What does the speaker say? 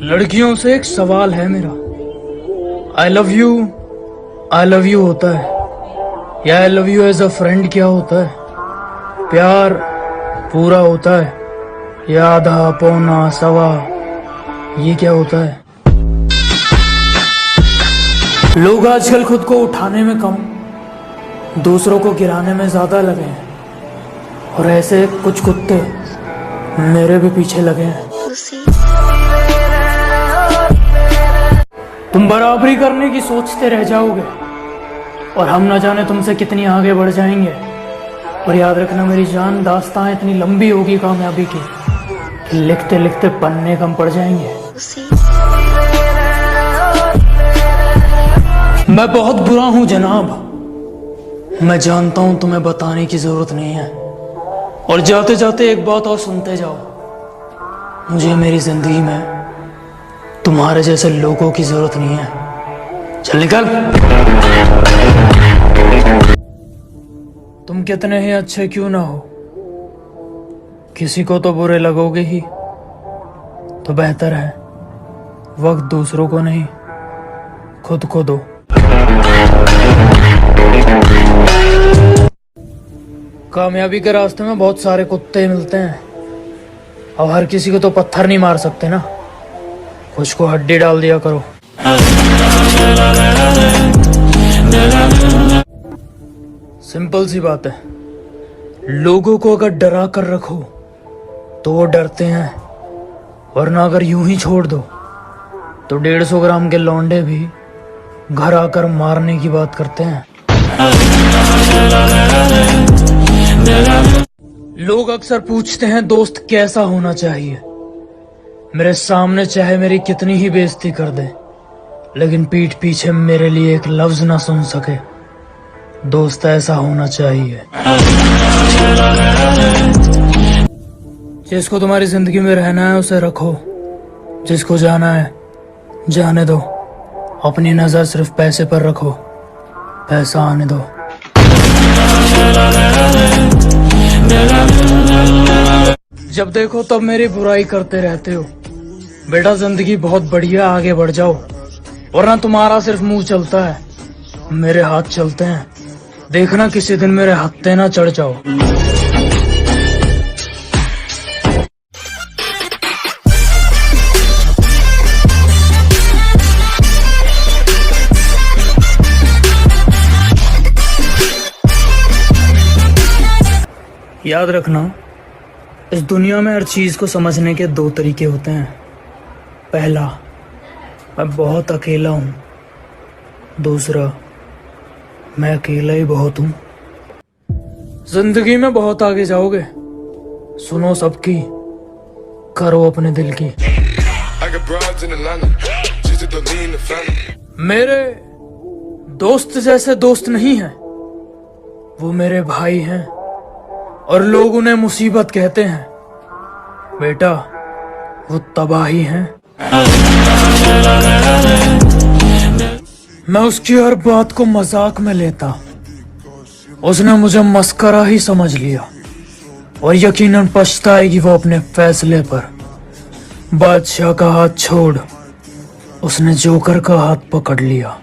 लड़कियों से एक सवाल है मेरा, आई लव यू होता है या I love you as a friend क्या होता है। प्यार पूरा होता है या आधा पौना सवा, ये क्या होता है। लोग आजकल खुद को उठाने में कम, दूसरों को गिराने में ज्यादा लगे हैं, और ऐसे कुछ कुत्ते मेरे भी पीछे लगे हैं। तुम बराबरी करने की सोचते रह जाओगे और हम न जाने तुमसे कितनी आगे बढ़ जाएंगे। और याद रखना मेरी जान, दास्तां इतनी लंबी होगी कामयाबी की कि लिखते लिखते पन्ने कम पड़ जाएंगे। मैं बहुत बुरा हूं जनाब, मैं जानता हूं, तुम्हें बताने की जरूरत नहीं है। और जाते जाते एक बात और सुनते जाओ, मुझे मेरी जिंदगी में तुम्हारे जैसे लोगों की जरूरत नहीं है। चल निकल। तुम कितने ही अच्छे क्यों ना हो, किसी को तो बुरे लगोगे ही। तो बेहतर है वक्त दूसरों को नहीं, खुद को दो। कामयाबी के रास्ते में बहुत सारे कुत्ते मिलते हैं, और हर किसी को तो पत्थर नहीं मार सकते ना, कुछ को हड्डी डाल दिया करो। सिंपल सी बात है, लोगों को अगर डरा कर रखो तो वो डरते हैं, वरना अगर यूं ही छोड़ दो तो 150 ग्राम के लौंडे भी घर आकर मारने की बात करते हैं। लोग अक्सर पूछते हैं दोस्त कैसा होना चाहिए। मेरे सामने चाहे मेरी कितनी ही बेइज्जती कर दे, लेकिन पीठ पीछे मेरे लिए एक लफ्ज ना सुन सके, दोस्त ऐसा होना चाहिए। जिसको तुम्हारी जिंदगी में रहना है उसे रखो, जिसको जाना है जाने दो। अपनी नजर सिर्फ पैसे पर रखो, पैसा आने दो। जब देखो तब मेरी बुराई करते रहते हो। बेटा जिंदगी बहुत बढ़िया, आगे बढ़ जाओ, वरना तुम्हारा सिर्फ मुंह चलता है, मेरे हाथ चलते हैं। देखना किसी दिन मेरे हत्थे ना चढ़ जाओ। याद रखना, इस दुनिया में हर चीज को समझने के 2 तरीके होते हैं। पहला, मैं बहुत अकेला हूं। दूसरा, मैं अकेला ही बहुत हूं। जिंदगी में बहुत आगे जाओगे, सुनो सबकी, करो अपने दिल की। मेरे दोस्त जैसे दोस्त नहीं हैं, वो मेरे भाई हैं, और लोग उन्हें मुसीबत कहते हैं। बेटा वो तबाही हैं। मैं उसकी हर बात को मजाक में लेता, उसने मुझे मस्करा ही समझ लिया, और यकीनन पछताएगी वो अपने फैसले पर। बादशाह का हाथ छोड़ उसने जोकर का हाथ पकड़ लिया।